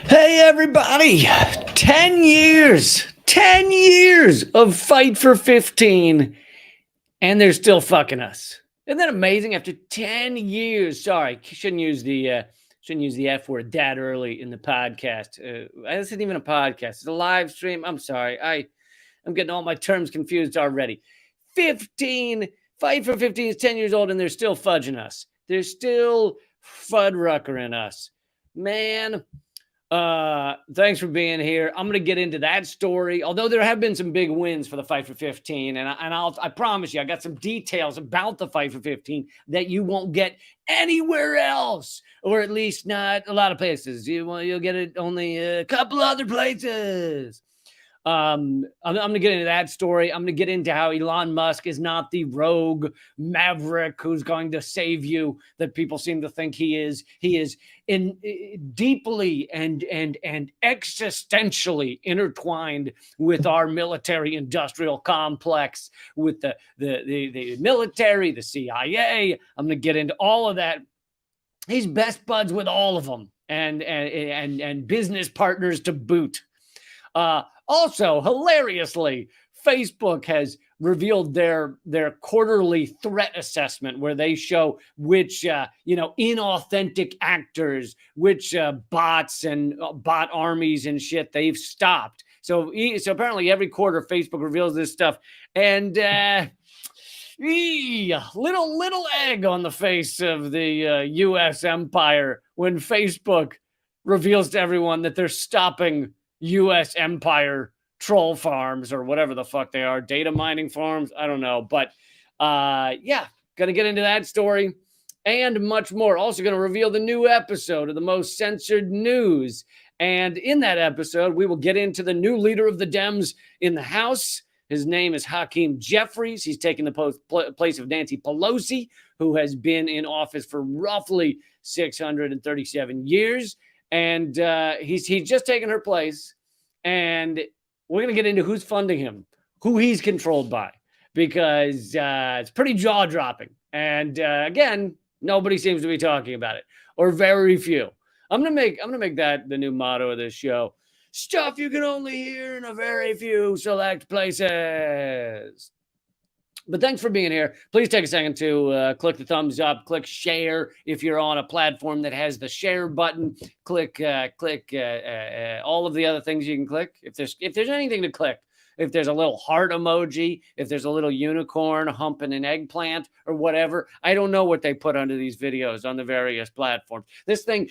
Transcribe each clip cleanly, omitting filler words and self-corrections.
Hey, everybody. 10 years. 10 years of Fight for 15, and they're still fucking us. Isn't that amazing? After 10 years. Sorry, shouldn't use the F word that early in the podcast. This isn't even a podcast. It's a live stream. I'm sorry. I'm getting all my terms confused already. 15. Fight for 15 is 10 years old, and they're still fudging us. They're still Fuddruckering us. Man, thanks for being here. I'm gonna get into that story. Although there have been some big wins for the Fight for 15, and I promise you, I got some details about the Fight for 15 that you won't get anywhere else, or at least not a lot of places. You'll get it only a couple other places. I'm going to get into that story. I'm going to get into how Elon Musk is not the rogue maverick who's going to save you that people seem to think he is. He is deeply and existentially intertwined with our military-industrial complex, with the military, the CIA. I'm going to get into all of that. He's best buds with all of them, and business partners to boot. Also, hilariously, Facebook has revealed their quarterly threat assessment, where they show which inauthentic actors, which bots and bot armies and shit they've stopped. So apparently every quarter Facebook reveals this stuff, and little egg on the face of the U.S. empire when Facebook reveals to everyone that they're stopping U.S. empire troll farms, or whatever the fuck they are, data mining farms. I don't know. But gonna get into that story and much more. Also gonna reveal the new episode of the Most Censored News. And in that episode, we will get into the new leader of the Dems in the House. His name is Hakeem Jeffries. He's taking the place of Nancy Pelosi, who has been in office for roughly 637 years. And he's just taken her place, and we're going to get into who's funding him, who he's controlled by, because it's pretty jaw-dropping. And again, nobody seems to be talking about it, or very few. I'm gonna make that the new motto of this show: stuff you can only hear in a very few select places. But thanks for being here. Please take a second to click the thumbs up, click share if you're on a platform that has the share button. Click all of the other things you can click. If there's anything to click, if there's a little heart emoji, if there's a little unicorn humping an eggplant or whatever, I don't know what they put under these videos on the various platforms. This thing,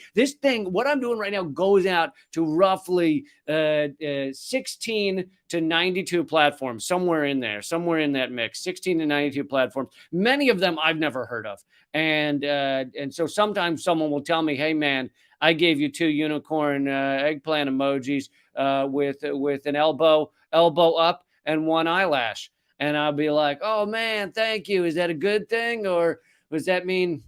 what I'm doing right now goes out to roughly 16 to 92 platforms, somewhere in that mix, 16 to 92 platforms. Many of them I've never heard of. And so sometimes someone will tell me, hey man, I gave you 2 unicorn eggplant emojis with an elbow up and 1 eyelash. And I'll be like, oh man, thank you. Is that a good thing? Or does that mean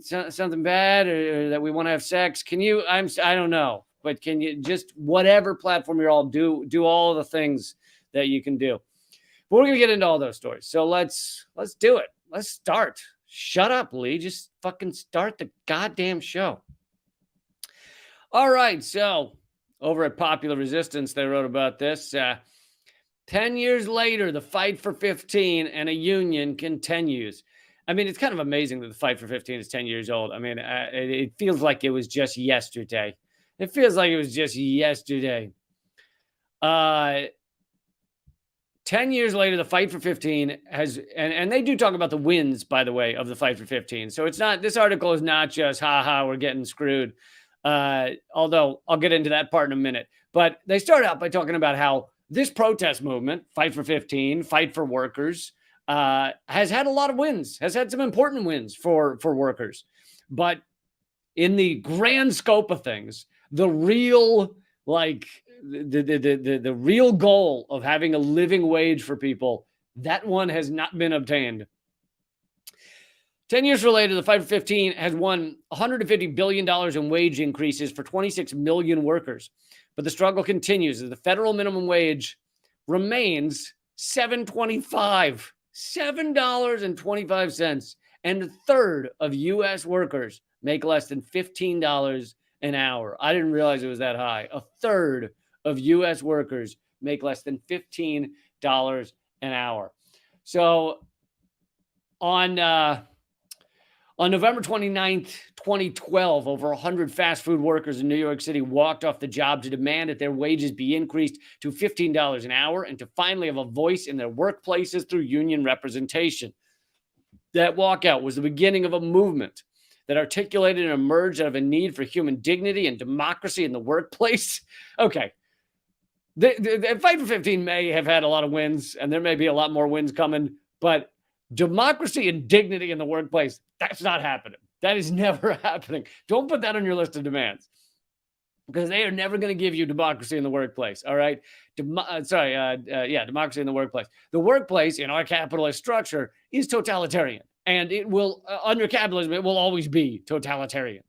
something bad, or that we want to have sex? I don't know, but can you just, whatever platform you're all, do all the things that you can do. But we're going to get into all those stories. So let's do it. Let's start. Shut up, Lee. Just fucking start the goddamn show. All right. So over at Popular Resistance, they wrote about this. 10 years later, the fight for 15 and a union continues. I mean, it's kind of amazing that the fight for 15 is 10 years old. I mean, it feels like it was just yesterday. 10 years later, the fight for 15 has, and they do talk about the wins, by the way, of the fight for 15. So it's not, this article is not just, we're getting screwed. Although I'll get into that part in a minute. But they start out by talking about how this protest movement, Fight for 15, Fight for Workers, has had a lot of wins, has had some important wins for workers. But in the grand scope of things, the real, the real goal of having a living wage for people, that one has not been obtained. 10 years later, the Fight for 15 has won $150 billion in wage increases for 26 million workers. But the struggle continues as the federal minimum wage remains $7.25. $7.25. And a third of U.S. workers make less than $15 an hour. I didn't realize it was that high. A third of U.S. workers make less than $15 an hour. So on November 29th, 2012, over 100 fast food workers in New York City walked off the job to demand that their wages be increased to $15 an hour and to finally have a voice in their workplaces through union representation. That walkout was the beginning of a movement that articulated and emerged out of a need for human dignity and democracy in the workplace. Okay. The Fight for 15 may have had a lot of wins, and there may be a lot more wins coming, but democracy and dignity in the workplace, that's not happening. That is never happening. Don't put that on your list of demands, because they are never going to give you democracy in the workplace. All right. Democracy in the workplace. The workplace in our capitalist structure is totalitarian, and it will, under capitalism, it will always be totalitarian.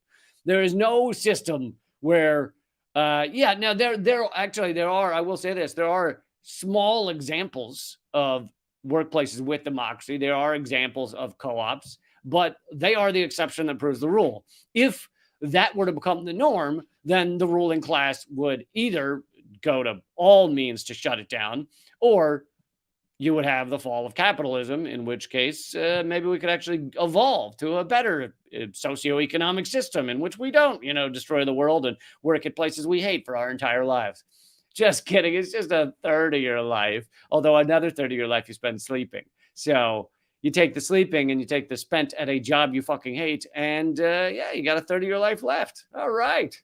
There is no system where, now there are, I will say this, there are small examples of workplaces with democracy. There are examples of co-ops, but they are the exception that proves the rule. If that were to become the norm, then the ruling class would either go to all means to shut it down, or you would have the fall of capitalism, in which case maybe we could actually evolve to a better socioeconomic system in which we don't, destroy the world and work at places we hate for our entire lives. Just kidding. It's just a third of your life, although another third of your life you spend sleeping. So you take the sleeping and you take the spent at a job you fucking hate, and you got a third of your life left. All right.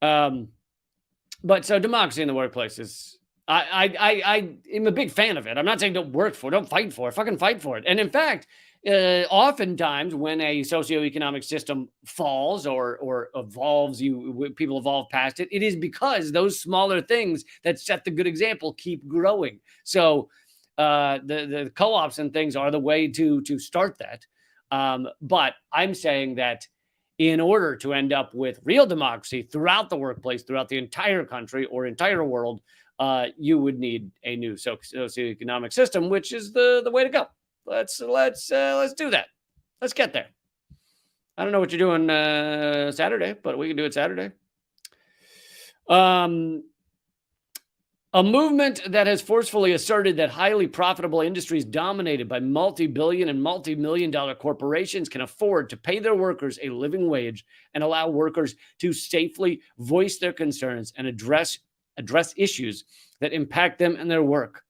But so democracy in the workplace is, I am a big fan of it. I'm not saying don't work for it, don't fight for it, fucking fight for it. And in fact, oftentimes when a socioeconomic system falls or evolves, people evolve past it, it is because those smaller things that set the good example keep growing. So the co-ops and things are the way to start that. But I'm saying that in order to end up with real democracy throughout the workplace, throughout the entire country or entire world, you would need a new socioeconomic system, which is the way to go. Let's do that. Let's get there. I don't know what you're doing Saturday, but we can do it Saturday. A movement that has forcefully asserted that highly profitable industries dominated by multi-billion and multi-million dollar corporations can afford to pay their workers a living wage and allow workers to safely voice their concerns and address issues that impact them and their work.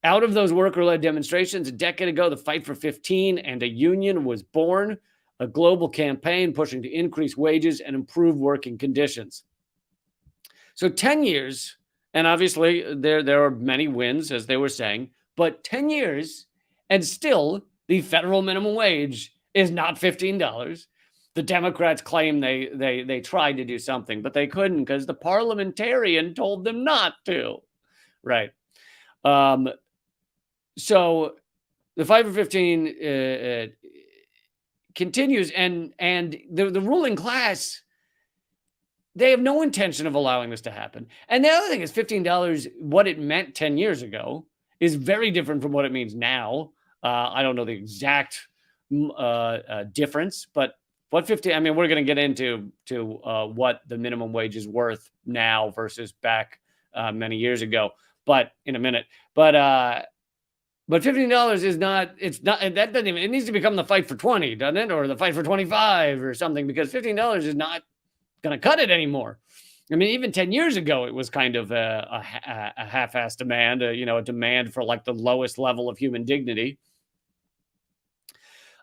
Out of those worker-led demonstrations a decade ago, the Fight for 15 and a union was born, a global campaign pushing to increase wages and improve working conditions. So 10 years, and obviously there are many wins, as they were saying, but 10 years, and still the federal minimum wage is not $15. The Democrats claim they tried to do something, but they couldn't because the parliamentarian told them not to. Right. So the Fight for 15 continues, and the ruling class, they have no intention of allowing this to happen. And the other thing is $15, what it meant 10 years ago, is very different from what it means now. I don't know the exact difference, but what 15, I mean, we're going to get into what the minimum wage is worth now versus back many years ago, but in a minute. But $15 is not, that doesn't even, it needs to become the Fight for 20, doesn't it? Or the Fight for 25 or something, because $15 is not going to cut it anymore. I mean, even 10 years ago, it was kind of a half-assed demand, a demand for like the lowest level of human dignity.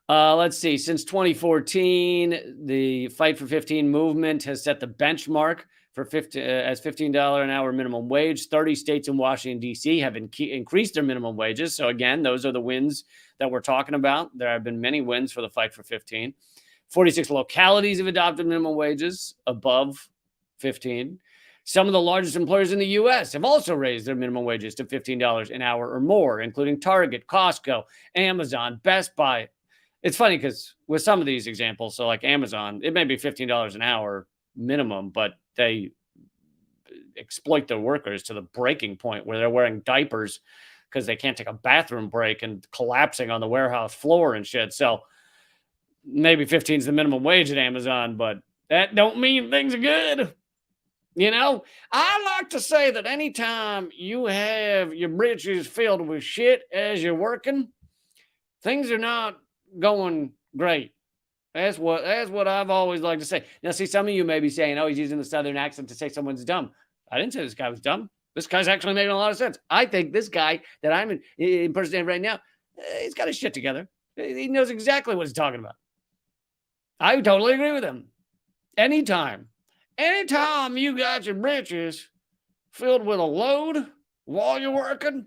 Let's see. Since 2014, the Fight for 15 movement has set the benchmark for as $15 an hour minimum wage. 30 states and Washington, D.C. have increased their minimum wages. So again, those are the wins that we're talking about. There have been many wins for the Fight for 15. 46 localities have adopted minimum wages above 15. Some of the largest employers in the U.S. have also raised their minimum wages to $15 an hour or more, including Target, Costco, Amazon, Best Buy. It's funny because with some of these examples, so like Amazon, it may be $15 an hour minimum, but they exploit their workers to the breaking point where they're wearing diapers because they can't take a bathroom break and collapsing on the warehouse floor and shit. So maybe 15 is the minimum wage at Amazon, but That don't mean things are good. You know, I like to say that anytime you have your britches filled with shit as you're working, things are not going great. That's what I've always liked to say. Now, see, some of you may be saying, "Oh, he's using the Southern accent to say someone's dumb." I didn't say this guy was dumb. This guy's actually making a lot of sense. I think this guy that I'm impersonating right now, he's got his shit together. He knows exactly what he's talking about. I totally agree with him. Anytime you got your britches filled with a load while you're working,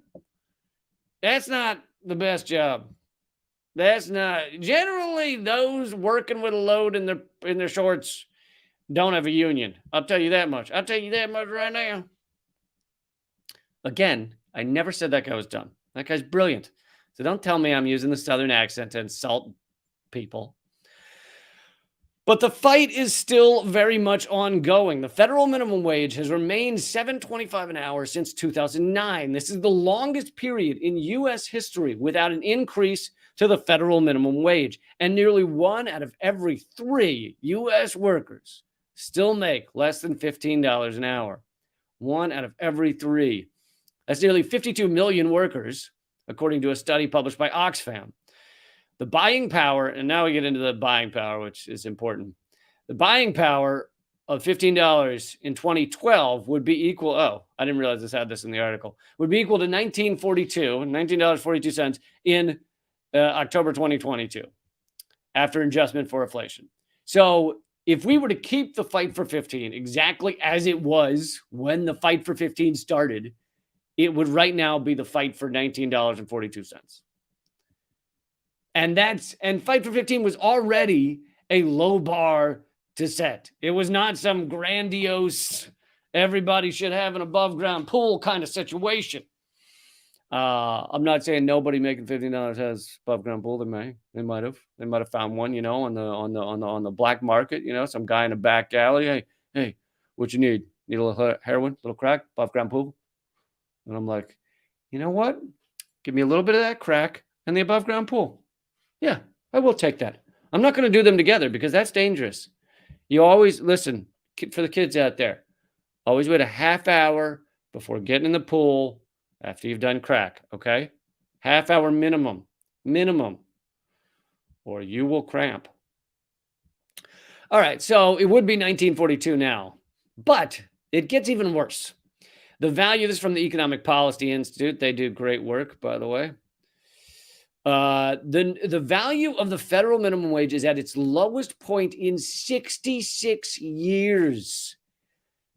that's not the best job. That's not generally those working with a load in their shorts don't have a union. I'll tell you that much. I'll tell you that much right now. Again, I never said that guy was dumb. That guy's brilliant. So don't tell me I'm using the Southern accent to insult people. But the fight is still very much ongoing. The federal minimum wage has remained $7.25 an hour since 2009. This is the longest period in U.S. history without an increase to the federal minimum wage. And nearly 1 out of every 3 U.S. workers still make less than $15 an hour. 1 out of every 3. That's nearly 52 million workers, according to a study published by Oxfam. The buying power, and now we get into the buying power, which is important. The buying power of $15 in 2012 would be equal, I didn't realize this had this in the article, would be equal to $19.42 in October 2022, after adjustment for inflation. So if we were to keep the fight for 15 exactly as it was when the fight for 15 started, it would right now be the fight for $19.42. And fight for 15 was already a low bar to set. It was not some grandiose, everybody should have an above ground pool kind of situation. I'm not saying nobody making $15 has above ground pool. They might have found one, on the black market, some guy in a back alley. Hey, what you need? Need a little heroin, little crack, above ground pool? And I'm like, you know what? Give me a little bit of that crack and the above ground pool. Yeah, I will take that. I'm not going to do them together because that's dangerous. You always, listen, for the kids out there, always wait a half hour before getting in the pool after you've done crack, okay? Half hour minimum, or you will cramp. All right, so it would be 1942 now, but it gets even worse. The value, this is from the Economic Policy Institute. They do great work, by the way. The value of the federal minimum wage is at its lowest point in 66 years.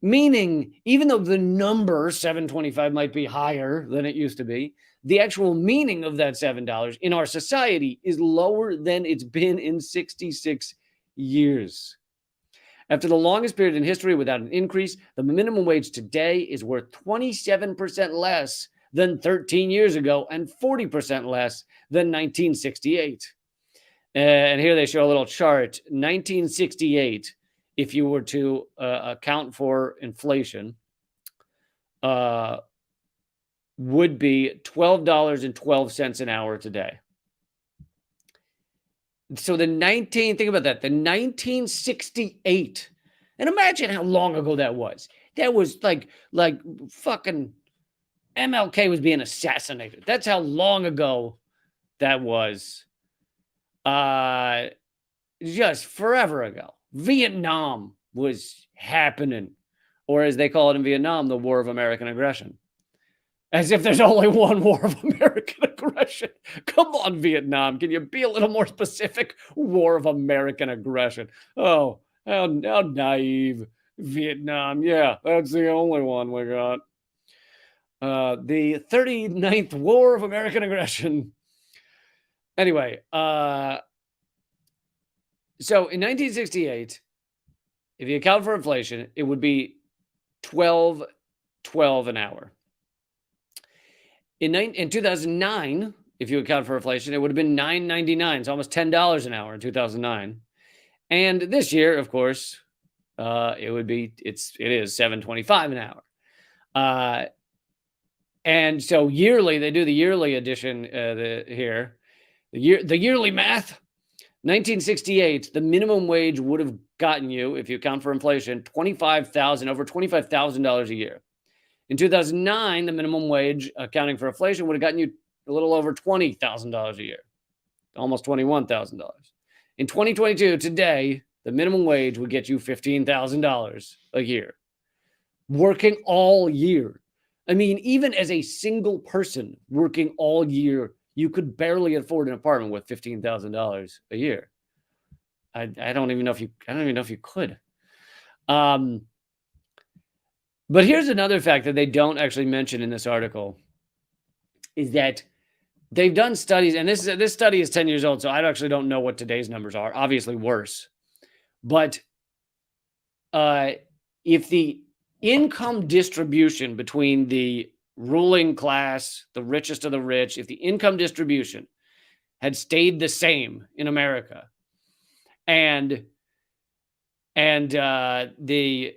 Meaning, even though the number $7.25 might be higher than it used to be, the actual meaning of that $7 in our society is lower than it's been in 66 years. After the longest period in history without an increase, the minimum wage today is worth 27% less than 13 years ago and 40% less than 1968. And here they show a little chart. 1968, if you were to account for inflation, would be $12.12 an hour today. So think about that, the 1968, and imagine how long ago that was. That was like fucking MLK was being assassinated. That's how long ago that was. Just forever ago. Vietnam was happening, or as they call it in Vietnam, the War of American Aggression. As if there's only one war of American aggression. Come on, Vietnam. Can you be a little more specific? War of American aggression. Oh, how naive. Vietnam. Yeah, that's the only one we got. The 39th War of American Aggression. Anyway, so in 1968, if you account for inflation, it would be $12.12 an hour. In 2009, if you account for inflation, it would have been $9.99. It's almost $10 an hour in 2009. And this year, of course, it is $7.25 an hour. And so yearly, they do the yearly edition here. The yearly math, 1968, the minimum wage would have gotten you, if you account for inflation, over $25,000 a year. In 2009, the minimum wage, accounting for inflation, would have gotten you a little over $20,000 a year, almost $21,000. In 2022, today, the minimum wage would get you $15,000 a year, working all year. I mean, even as a single person working all year, you could barely afford an apartment with $15,000 a year. I don't even know if you could. But here's another fact that they don't actually mention in this article is that they've done studies, and this study is 10 years old, so I actually don't know what today's numbers are. Obviously worse. But if the income distribution between the ruling class, the richest of the rich, if the income distribution had stayed the same in America, and the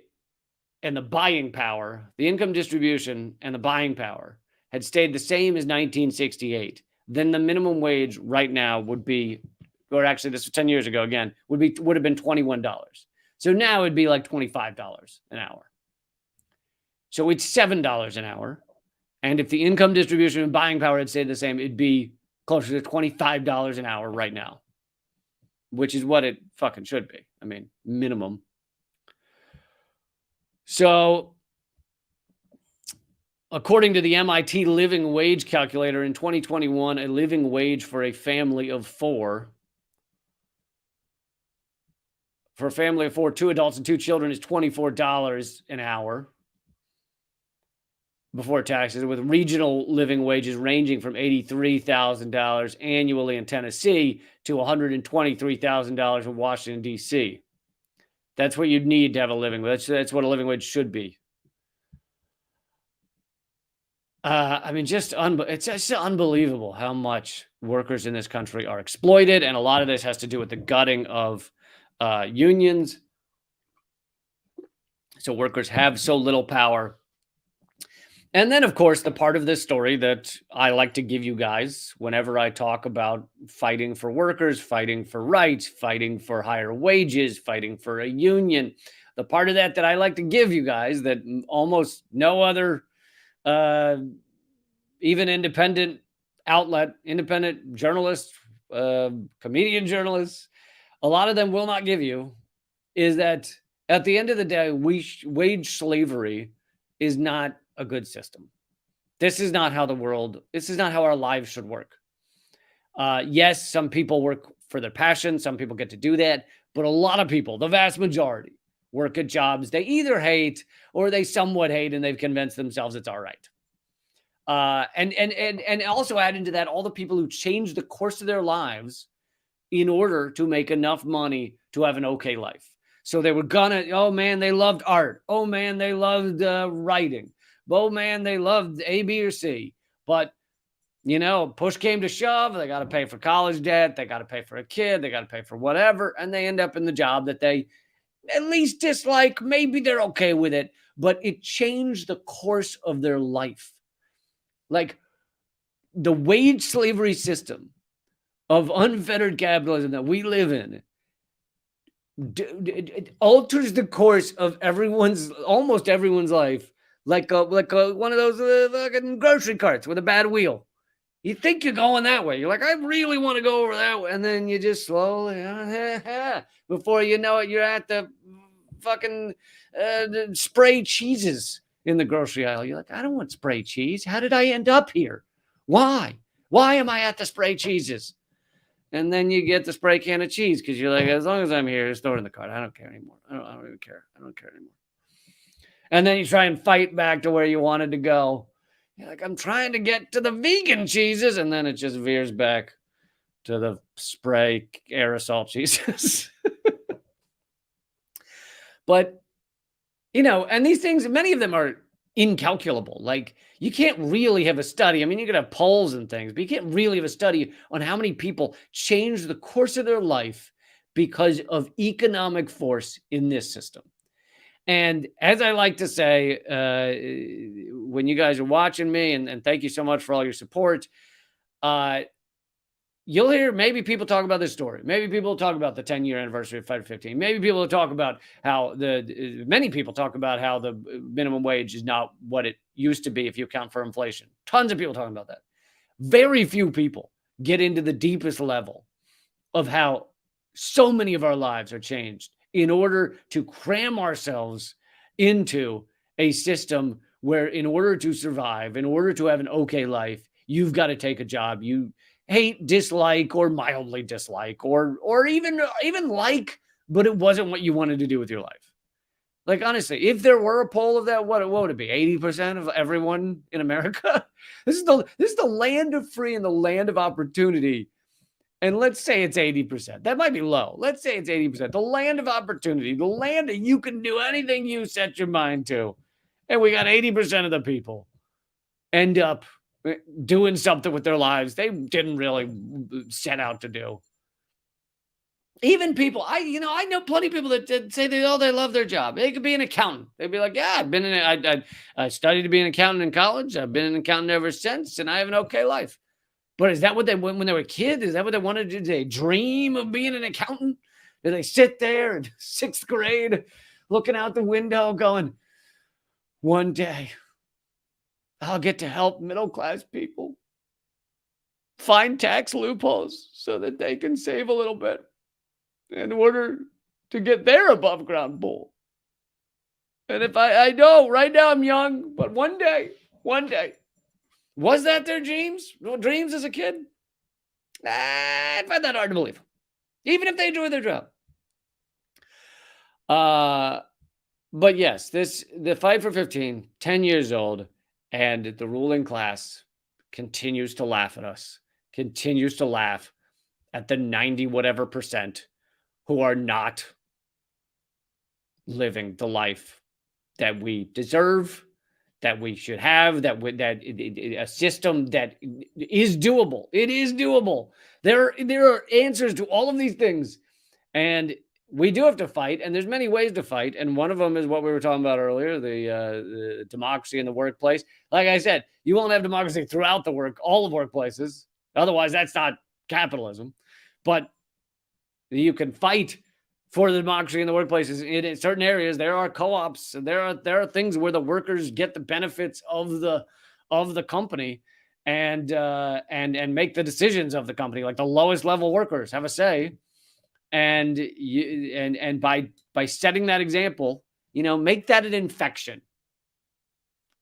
buying power, the income distribution and the buying power had stayed the same as 1968, then the minimum wage right now would be, or actually this was 10 years ago again, would have been $21. So now it'd be like $25 an hour. So it's $7 an hour. And if the income distribution and buying power had stayed the same, it'd be closer to $25 an hour right now, which is what it fucking should be. I mean, minimum. So according to the MIT living wage calculator in 2021, a living wage for a family of four, for a family of four, 2 adults and 2 children, is $24 an hour before taxes, with regional living wages ranging from $83,000 annually in Tennessee to $123,000 in Washington, D.C. That's what you'd need to have a living wage. That's what a living wage should be. I mean, it's just unbelievable how much workers in this country are exploited, and a lot of this has to do with the gutting of unions. So workers have so little power. And then, of course, the part of this story that I like to give you guys whenever I talk about fighting for workers, fighting for rights, fighting for higher wages, fighting for a union, the part of that I like to give you guys that almost no other even independent outlet, independent journalists, comedian journalists, a lot of them will not give you, is that at the end of the day, wage slavery is not a good system. This is not how our lives should work. Yes, some people work for their passion. Some people get to do that. But a lot of people, the vast majority, work at jobs they either hate or they somewhat hate, and they've convinced themselves it's all right. And also add into that all the people who change the course of their lives in order to make enough money to have an okay life. So they were oh man, they loved art. Oh man, they loved writing. Oh man, they loved A, B, or C. But, push came to shove. They got to pay for college debt. They got to pay for a kid. They got to pay for whatever. And they end up in the job that they at least dislike. Maybe they're okay with it, but it changed the course of their life. Like the wage slavery system of unfettered capitalism that we live in it alters the course of almost everyone's life. Like one of those fucking grocery carts with a bad wheel. You think you're going that way. You're like, I really want to go over that way. And then you just slowly, before you know it, you're at the fucking spray cheeses in the grocery aisle. You're like, I don't want spray cheese. How did I end up here? Why? Why am I at the spray cheeses? And then you get the spray can of cheese because you're like, as long as I'm here, just throw it in the cart. I don't care anymore. I don't even care. I don't care anymore. And then you try and fight back to where you wanted to go. You're like, I'm trying to get to the vegan cheeses. And then it just veers back to the spray aerosol cheeses. But, and these things, many of them are incalculable. Like, you can't really have a study. I mean, you could have polls and things, but you can't really have a study on how many people change the course of their life because of economic force in this system. And as I like to say, when you guys are watching me, and thank you so much for all your support, you'll hear maybe people talk about this story. Maybe people talk about the 10-year anniversary of Fight for 15. Maybe people talk about how many people talk about how the minimum wage is not what it used to be if you account for inflation. Tons of people talking about that. Very few people get into the deepest level of how so many of our lives are changed in order to cram ourselves into a system where, in order to survive, in order to have an okay life, you've got to take a job you hate, dislike, or mildly dislike, or even like, but it wasn't what you wanted to do with your life. Like, honestly, if there were a poll of that, what would it be? 80% of everyone in America? This is the land of free and the land of opportunity. And let's say it's 80%. That might be low. Let's say it's 80%. The land of opportunity, the land that you can do anything you set your mind to. And we got 80% of the people end up doing something with their lives they didn't really set out to do. Even people, I know plenty of people that say they love their job. They could be an accountant. They'd be like, yeah, I've been I studied to be an accountant in college. I've been an accountant ever since, and I have an okay life. But is that what they when they were kids? Is that what they wanted to do? Did they dream of being an accountant? Did they sit there in 6th grade looking out the window going, one day I'll get to help middle-class people find tax loopholes so that they can save a little bit in order to get their above ground pool. And if I know right now I'm young, but one day, was that their dreams as a kid? I find that hard to believe, even if they enjoy their job. But yes, the Fight for 15, 10 years old, and the ruling class continues to laugh at us, continues to laugh at the 90 whatever percent who are not living the life that we deserve, that we should have, a system that is doable. It is doable. There are answers to all of these things, and we do have to fight, and there's many ways to fight, and one of them is what we were talking about earlier, the democracy in the workplace. Like I said, you won't have democracy throughout all of workplaces. Otherwise, that's not capitalism. But you can fight for the democracy in the workplaces. In certain areas, there are co-ops, and there are things where the workers get the benefits of the company and make the decisions of the company. Like the lowest level workers have a say. And by setting that example, make that an infection.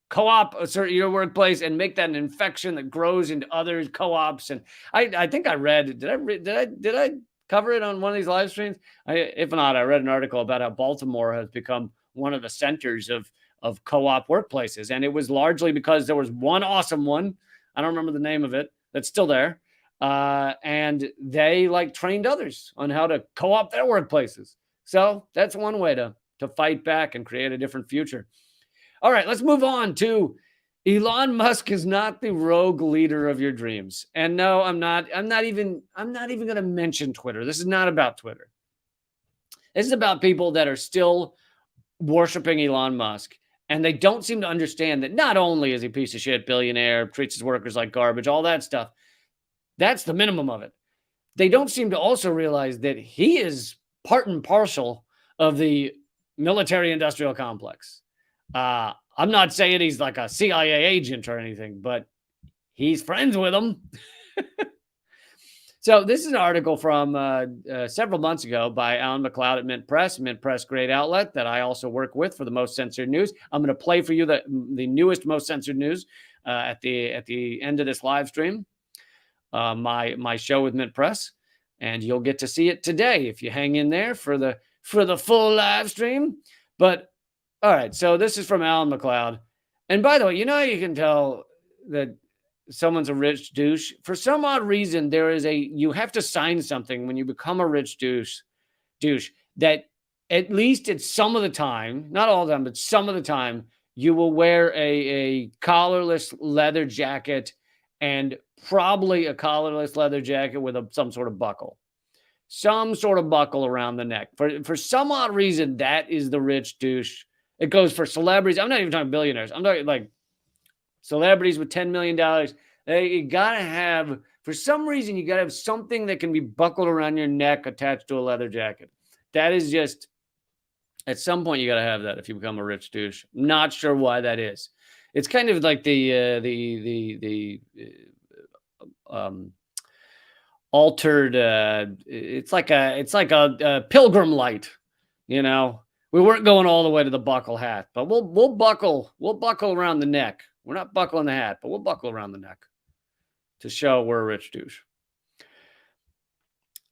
Co-op assert your workplace and make that an infection that grows into other co-ops. And I think I read. Did I cover it on one of these live streams? If not, I read an article about how Baltimore has become one of the centers of co-op workplaces, and it was largely because there was one awesome one. I don't remember the name of it. That's still there. And they trained others on how to co-op their workplaces. So that's one way to fight back and create a different future. All right, let's move on to Elon Musk is not the rogue leader of your dreams. And no, I'm not even going to mention Twitter. This is not about Twitter. This is about people that are still worshiping Elon Musk. And they don't seem to understand that not only is he a piece of shit, billionaire, treats his workers like garbage, all that stuff. That's the minimum of it. They don't seem to also realize that he is part and parcel of the military-industrial complex. I'm not saying he's like a CIA agent or anything, but he's friends with them. So this is an article from several months ago by Alan McLeod at Mint Press. Mint Press, great outlet that I also work with for the Most Censored News. I'm going to play for you the newest Most Censored News at the end of this live stream. My show with Mint Press, and you'll get to see it today if you hang in there for the full live stream. But all right, so this is from Alan McLeod. And by the way, how you can tell that someone's a rich douche? For some odd reason, you have to sign something when you become a rich douche that at least at some of the time, not all of them, but some of the time, you will wear a collarless leather jacket, and probably a collarless leather jacket with some sort of buckle around the neck. For some odd reason, that is the rich douche. It goes for celebrities. I'm not even talking billionaires. I'm talking like celebrities with $10 million. You gotta have, For some reason, you got to have something that can be buckled around your neck attached to a leather jacket. That is just, at some point, you got to have that if you become a rich douche. Not sure why that is. It's kind of like the altered. It's like a pilgrim light. You know, we weren't going all the way to the buckle hat, but we'll buckle around the neck. We're not buckling the hat, but we'll buckle around the neck to show we're a rich douche.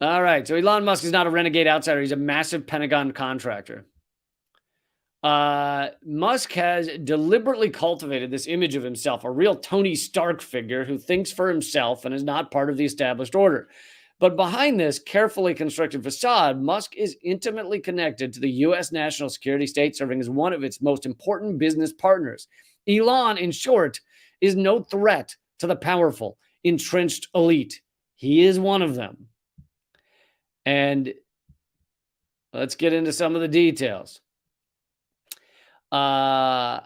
All right, so Elon Musk is not a renegade outsider. He's a massive Pentagon contractor. Musk has deliberately cultivated this image of himself, a real Tony Stark figure who thinks for himself and is not part of the established order. But behind this carefully constructed facade, Musk is intimately connected to the U.S. national security state, serving as one of its most important business partners. Elon, in short, is no threat to the powerful, entrenched elite. He is one of them. And let's get into some of the details. So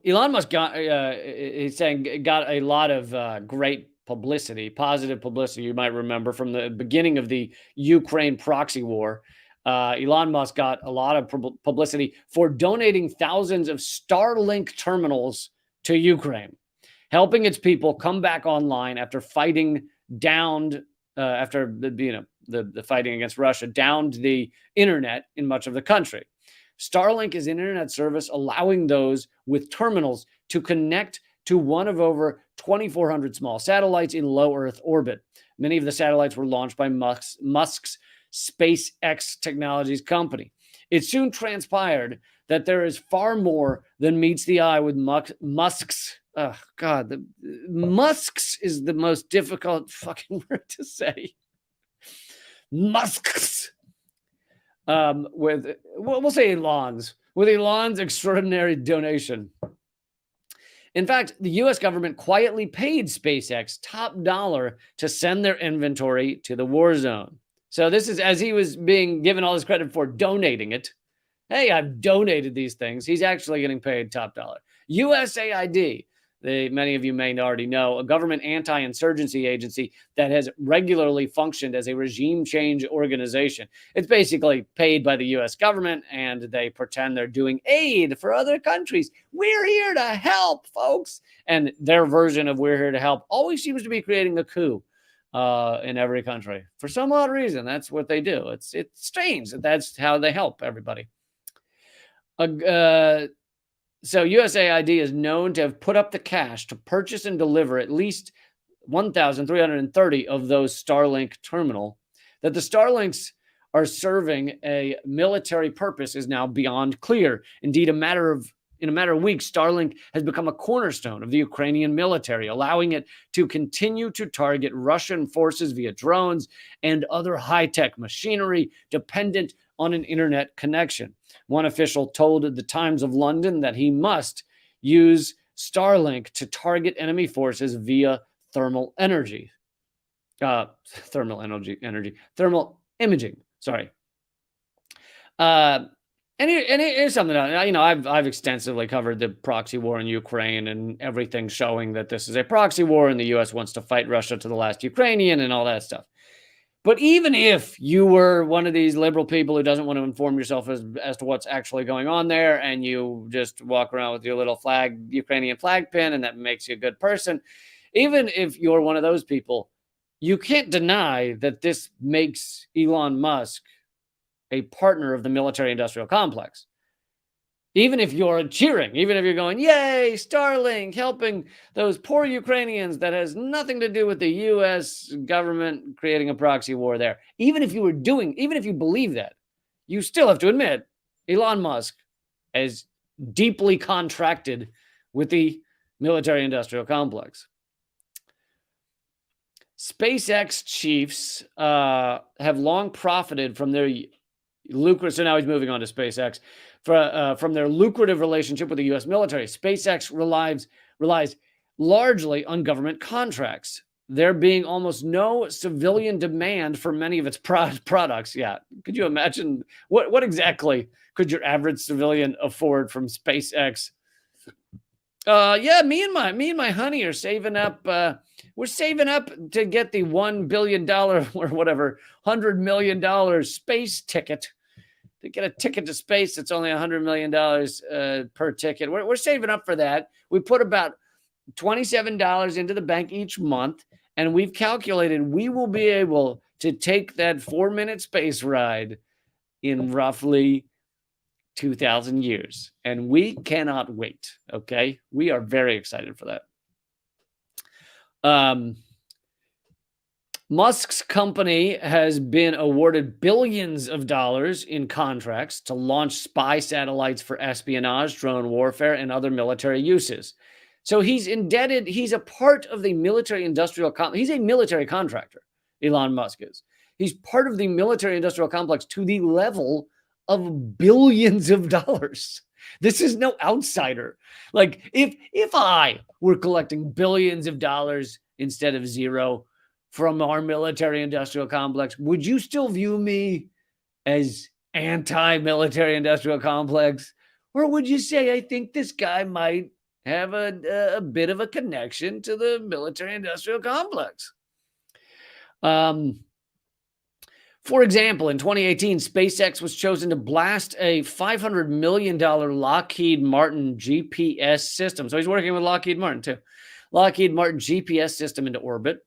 Elon Musk got a lot of great publicity, positive publicity. You might remember from the beginning of the Ukraine proxy war. Elon Musk got a lot of publicity for donating thousands of Starlink terminals to Ukraine, helping its people come back online after fighting downed after the fighting against Russia downed the internet in much of the country. Starlink is an internet service allowing those with terminals to connect to one of over 2,400 small satellites in low Earth orbit. Many of the satellites were launched by Musk's SpaceX Technologies company. It soon transpired that there is far more than meets the eye with Musk's. Oh, God, Musk's is the most difficult fucking word to say. Musk's. We'll say Elon's. With Elon's extraordinary donation. In fact, the U.S. government quietly paid SpaceX top dollar to send their inventory to the war zone. So this is as he was being given all this credit for donating it. Hey, I've donated these things. He's actually getting paid top dollar. USAID, many of you may already know, a government anti-insurgency agency that has regularly functioned as a regime change organization. It's basically paid by the U.S. government, and they pretend they're doing aid for other countries. We're here to help, folks. And their version of we're here to help always seems to be creating a coup in every country. For some odd reason, that's what they do. It's strange that that's how they help everybody. So USAID is known to have put up the cash to purchase and deliver at least 1,330 of those Starlink terminal. That the Starlinks are serving a military purpose is now beyond clear. Indeed, in a matter of weeks, Starlink has become a cornerstone of the Ukrainian military, allowing it to continue to target Russian forces via drones and other high-tech machinery dependent on an internet connection. One official told the Times of London that he must use Starlink to target enemy forces via thermal imaging. Sorry. And here's something, I've extensively covered the proxy war in Ukraine and everything showing that this is a proxy war and the U.S. wants to fight Russia to the last Ukrainian and all that stuff. But even if you were one of these liberal people who doesn't want to inform yourself as to what's actually going on there, and you just walk around with your little Ukrainian flag pin, and that makes you a good person, even if you're one of those people, you can't deny that this makes Elon Musk a partner of the military-industrial complex. Even if you're cheering, even if you're going, yay, Starlink, helping those poor Ukrainians, that has nothing to do with the U.S. government creating a proxy war there. Even if you believe that, you still have to admit Elon Musk is deeply contracted with the military-industrial complex. SpaceX chiefs have long profited from their lucrative, so now he's moving on to SpaceX, from their lucrative relationship with the U.S. military. SpaceX relies largely on government contracts, there being almost no civilian demand for many of its products. Yeah, could you imagine what exactly could your average civilian afford from SpaceX? Yeah, me and my honey are saving up We're saving up to get the $1 billion or whatever, $100 million space ticket. To get a ticket to space, it's only $100 million per ticket. We're saving up for that. We put about $27 into the bank each month, and we've calculated we will be able to take that 4-minute space ride in roughly 2,000 years. And we cannot wait. Okay. We are very excited for that. Musk's company has been awarded billions of dollars in contracts to launch spy satellites for espionage, drone warfare, and other military uses. So he's indebted. He's a part of the military industrial complex. He's a military contractor, Elon Musk is. He's part of the military industrial complex to the level of billions of dollars. This is no outsider. Like if I were collecting billions of dollars instead of zero from our military industrial complex, would you still view me as anti-military industrial complex? Or would you say, I think this guy might have a bit of a connection to the military industrial complex? For example, in 2018, SpaceX was chosen to blast a $500 million Lockheed Martin GPS system. So he's working with Lockheed Martin too. Lockheed Martin GPS system into orbit.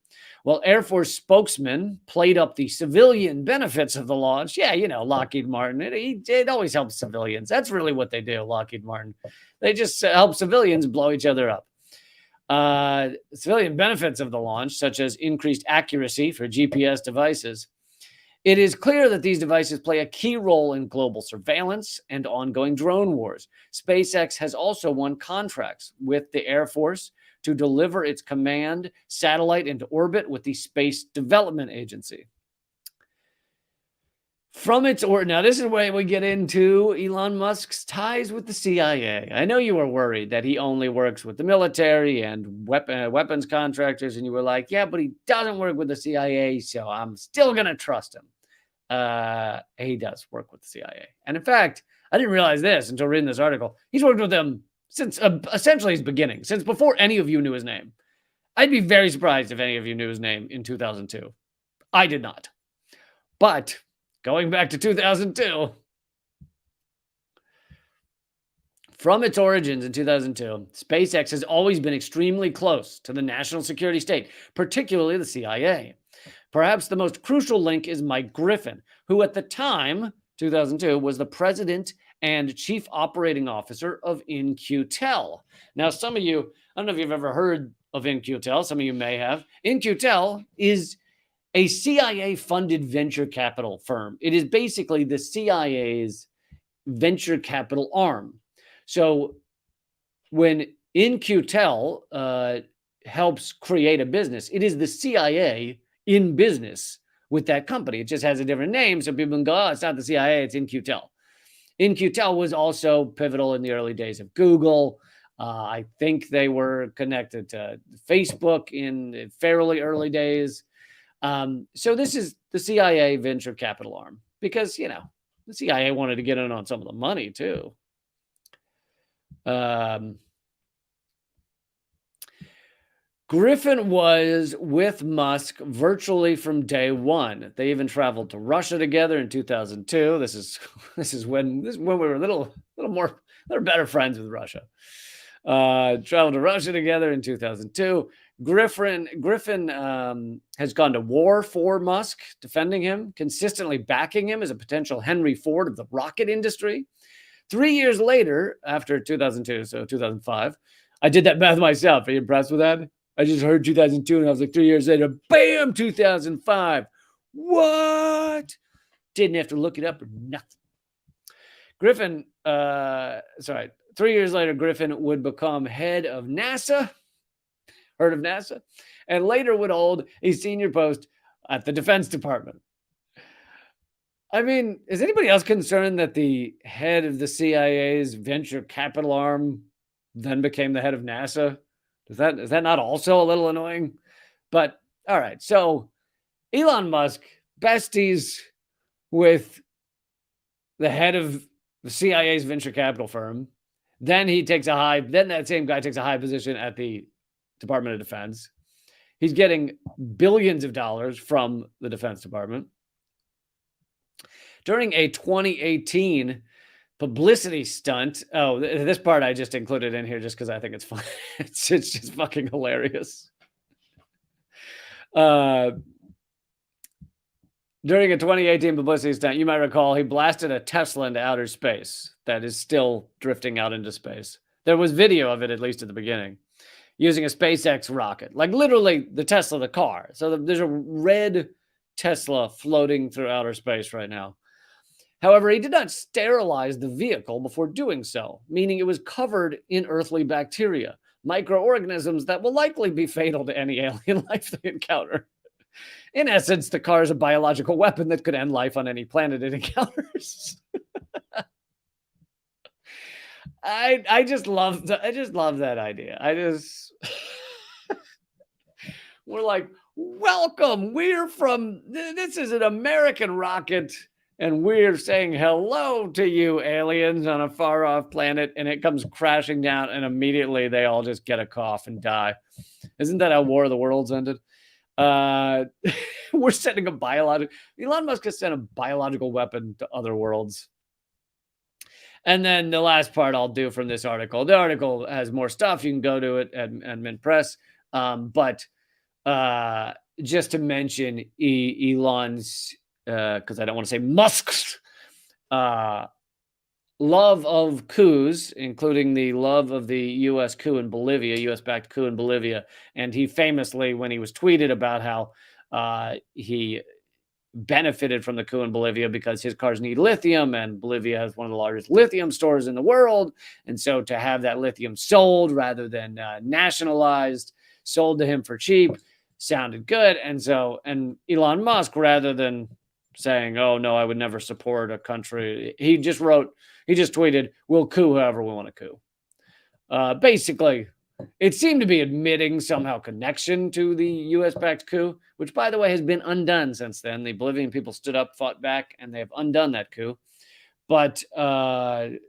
Well, Air Force spokesman played up the civilian benefits of the launch. Yeah, you know, Lockheed Martin, it always helps civilians. That's really what they do, Lockheed Martin. They just help civilians blow each other up. Civilian benefits of the launch, such as increased accuracy for GPS devices. It is clear that these devices play a key role in global surveillance and ongoing drone wars. SpaceX has also won contracts with the Air Force to deliver its command satellite into orbit with the Space Development Agency. Now this is where we get into Elon Musk's ties with the CIA. I know you were worried that he only works with the military and weapons contractors, and you were like, yeah, but he doesn't work with the CIA, so I'm still going to trust him. He does work with the CIA. And in fact, I didn't realize this until reading this article. He's worked with them since essentially his beginning, since before any of you knew his name. I'd be very surprised if any of you knew his name in 2002. I did not. But going back to 2002, from its origins in 2002, SpaceX has always been extremely close to the national security state, particularly the CIA. Perhaps the most crucial link is Mike Griffin, who at the time, 2002, was the president and chief operating officer of In-Q-Tel. Now, some of you, I don't know if you've ever heard of In-Q-Tel. Some of you may have. In-Q-Tel is a CIA-funded venture capital firm. It is basically the CIA's venture capital arm. So when In-Q-Tel helps create a business, it is the CIA in business with that company. It just has a different name, so people can go, oh, it's not the CIA, it's In-Q-Tel. In-Q-Tel was also pivotal in the early days of Google. I think they were connected to Facebook in fairly early days. So this is the CIA venture capital arm because, you know, the CIA wanted to get in on some of the money too. Griffin was with Musk virtually from day one. They even traveled to Russia together in 2002. This is when we were a little better friends with Russia. Traveled to Russia together in 2002. Griffin has gone to war for Musk, defending him, consistently backing him as a potential Henry Ford of the rocket industry. 3 years later, after 2002, so 2005, I did that math myself. Are you impressed with that? I just heard 2002 and I was like, 3 years later, bam, 2005. What? Didn't have to look it up or nothing. 3 years later, Griffin would become head of NASA. Heard of NASA? And later would hold a senior post at the Defense Department. I mean, is anybody else concerned that the head of the CIA's venture capital arm then became the head of NASA? Is that not also a little annoying? But all right, so Elon Musk besties with the head of the CIA's venture capital firm. Then that same guy takes a high position at the Department of Defense. He's getting billions of dollars from the Defense Department. During a 2018 publicity stunt. Oh, this part I just included in here just because I think it's fun. It's just fucking hilarious. During a 2018 publicity stunt, you might recall he blasted a Tesla into outer space that is still drifting out into space. There was video of it, at least at the beginning, using a SpaceX rocket, like literally the Tesla, the car. So there's a red Tesla floating through outer space right now. However, he did not sterilize the vehicle before doing so, meaning it was covered in earthly bacteria, microorganisms that will likely be fatal to any alien life they encounter. In essence, the car is a biological weapon that could end life on any planet it encounters. I just love that idea. We're like, welcome. This is an American rocket. And we're saying hello to you, aliens on a far-off planet, and it comes crashing down, and immediately they all just get a cough and die. Isn't that how War of the Worlds ended? We're sending Elon Musk has sent a biological weapon to other worlds. And then the last part I'll do from this article. The article has more stuff. You can go to it at Mint Press. But just to mention Elon's... because I don't want to say Musk's love of coups, including the love of the U.S. coup in Bolivia, U.S.-backed coup in Bolivia. And he famously, when he was tweeted about how he benefited from the coup in Bolivia because his cars need lithium, and Bolivia has one of the largest lithium stores in the world. And so to have that lithium sold rather than nationalized, sold to him for cheap, sounded good. And Elon Musk, rather than saying, oh, no, I would never support a country, he just tweeted, we'll coup whoever we want to coup. Basically, it seemed to be admitting somehow connection to the U.S.-backed coup, which, by the way, has been undone since then. The Bolivian people stood up, fought back, and they have undone that coup. But I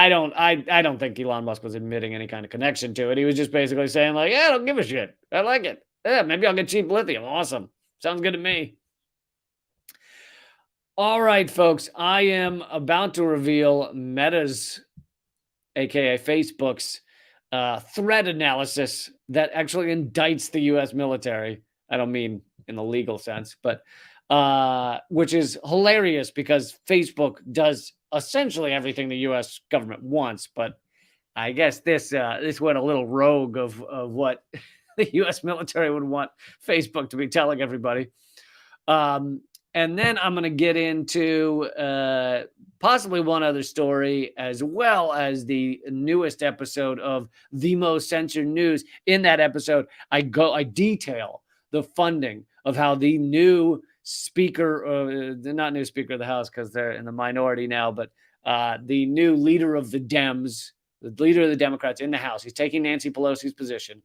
don't think Elon Musk was admitting any kind of connection to it. He was just basically saying, like, yeah, I don't give a shit. I like it. Yeah, maybe I'll get cheap lithium. Awesome. Sounds good to me. All right, folks. I am about to reveal Meta's, aka Facebook's, threat analysis that actually indicts the U.S. military. I don't mean in the legal sense, but which is hilarious because Facebook does essentially everything the U.S. government wants. But I guess this went a little rogue of what the U.S. military would want Facebook to be telling everybody. And then I'm going to get into possibly one other story, as well as the newest episode of The Most Censored News. In that episode, I detail the funding of how the new speaker, not new speaker of the House because they're in the minority now, but the new leader of the Dems, the leader of the Democrats in the House, he's taking Nancy Pelosi's position.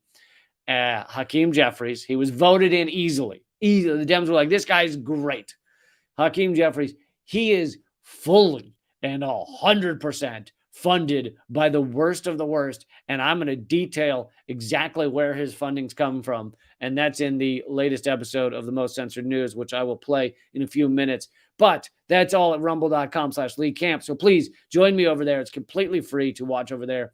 Hakeem Jeffries, he was voted in easily. The Dems were like, this guy's great. Hakeem Jeffries, he is fully and 100% funded by the worst of the worst. And I'm going to detail exactly where his funding's come from. And that's in the latest episode of The Most Censored News, which I will play in a few minutes. But that's all at rumble.com/Lee Camp. So please join me over there. It's completely free to watch over there.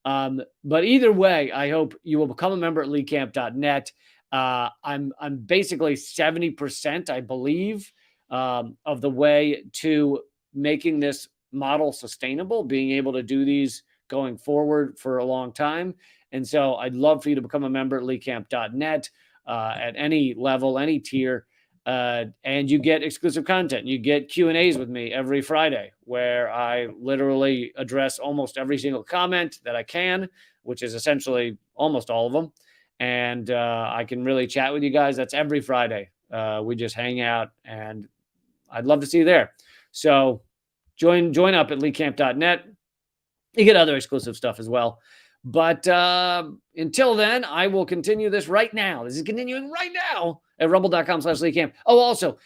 But either way, I hope you will become a member at leecamp.net. I'm basically 70%, I believe, of the way to making this model sustainable, being able to do these going forward for a long time. And so I'd love for you to become a member at leecamp.net at any level, any tier. And you get exclusive content. You get Q&As with me every Friday, where I literally address almost every single comment that I can, which is essentially almost all of them. And I can really chat with you guys. That's every Friday. We just hang out, and I'd love to see you there. So join up at leecamp.net. You get other exclusive stuff as well. But until then, I will continue this right now. This is continuing right now at rumble.com/LeeCamp. Oh, also,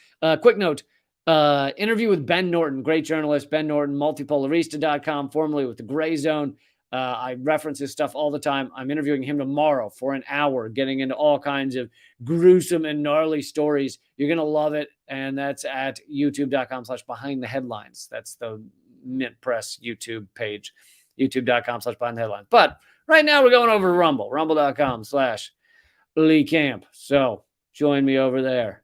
quick note, interview with Ben Norton, great journalist, Ben Norton, multipolarista.com, formerly with The Gray Zone. I reference his stuff all the time. I'm interviewing him tomorrow for an hour, getting into all kinds of gruesome and gnarly stories. You're going to love it. And that's at youtube.com/behind the headlines. That's the Mint Press YouTube page, youtube.com/behind the headlines. But right now we're going over to Rumble, rumble.com/Lee Camp. So join me over there.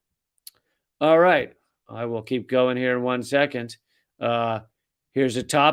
All right. I will keep going here in 1 second. Here's a top.